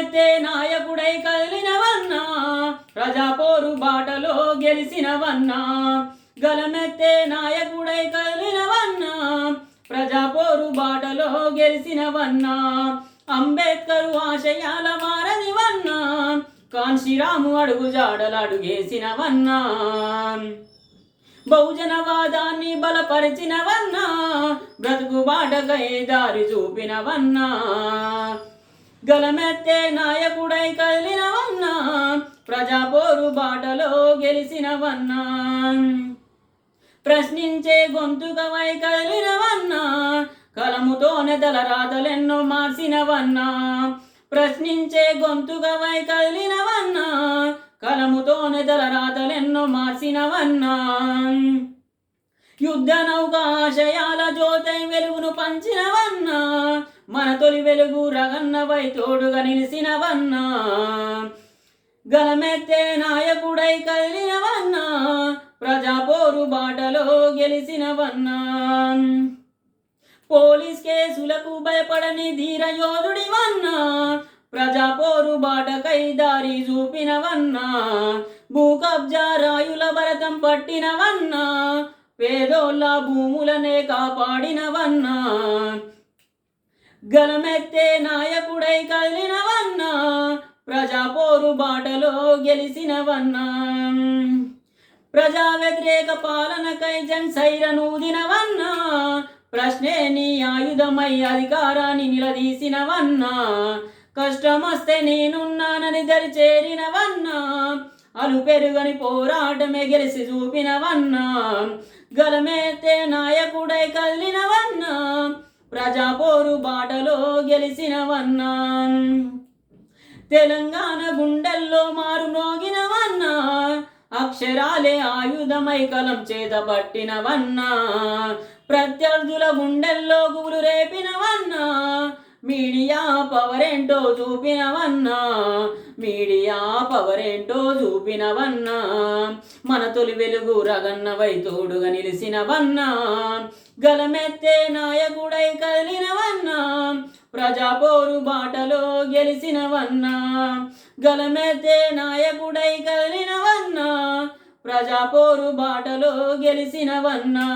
గలమెత్తే నాయకుడై కదిలినవన్నా ప్రజాపోరు బాటలో గెలిసినవన్నా గలమెత్తే నాయకుడై కదిలినవన్నా ప్రజాపోరు బాటలో గెలిసినవన్నా అంబేద్కరు ఆశయాల వారనివన్నా కాన్షిరాము అడుగు జాడలు అడుగేసినవన్నా బహుజనవాదాన్ని బలపరిచినవన్నా బ్రతుకు బాటకై దారి చూపినవన్నా గలమెత్తే నాయకుడై కదిలినవన్నా ప్రజాపోరు బాటలో గెలిసినవన్నా ప్రశ్నించే గొంతుకవై కదిలినవన్నా కలముతోనే తలరాతలెన్నో మార్చినవన్నా ప్రశ్నించే గొంతుకవై కదిలినవన్నా కలముతోనే తలరాతలెన్నో మార్చినవన్నా యుద్ధ నౌక ఆశయాల జ్యోతై వెలుగును పంచినవన్నా మన తొలి వెలుగు రగన్నవై తోడుగా నిలిసినవన్నా గలమెత్తే నాయకుడై కదిలినవన్నా ప్రజాపోరు బాటలో గెలిసినవన్నా పోలీస్ కేసులకు భయపడని ధీర యోధుడివన్నా ప్రజాపోరు బాటకై దారి చూపినవన్నా భూ కబ్జా రాయుల భరతం పట్టినవన్నా పేదోళ్ళ భూములనే కాపాడినవన్నా గలమెత్తే నాయకుడై కదిలినవన్నా ప్రజాపోరు బాటలో గెలిసినవన్నా ప్రజా వ్యతిరేక పాలనకై జన్సైరనూదినవన్నా ప్రశ్నే నీ ఆయుధమై అధికారాన్ని నిలదీసినవన్నా కష్టమొస్తే నేనున్నానని దరి చేరినవన్నా అలు పెరుగని పోరాటమే గెలిసి చూపినవన్నా గలమెత్తే నాయకుడై కదిలినవన్నా ప్రజాపోరు బాటలో గెలిసినవన్నా తెలంగాణ గుండెల్లో మారు మోగినవన్నా అక్షరాలే ఆయుధమై కలం చేత పట్టినవన్నా ప్రత్యర్థుల గుండెల్లో గుబులు రేపినవన్నా మీడియా పవరేంటో చూపినవన్నా మీడియా పవరేంటో చూపినవన్నా మన తొలి వెలుగు రగన్నవై తోడుగా నిలిసినవన్నా గలమెత్తే నాయకుడై కదిలినవన్నా ప్రజాపోరు బాటలో గెలిసినవన్నా గలమెత్తే నాయకుడై కదిలినవన్నా ప్రజాపోరు బాటలో గెలిసినవన్నా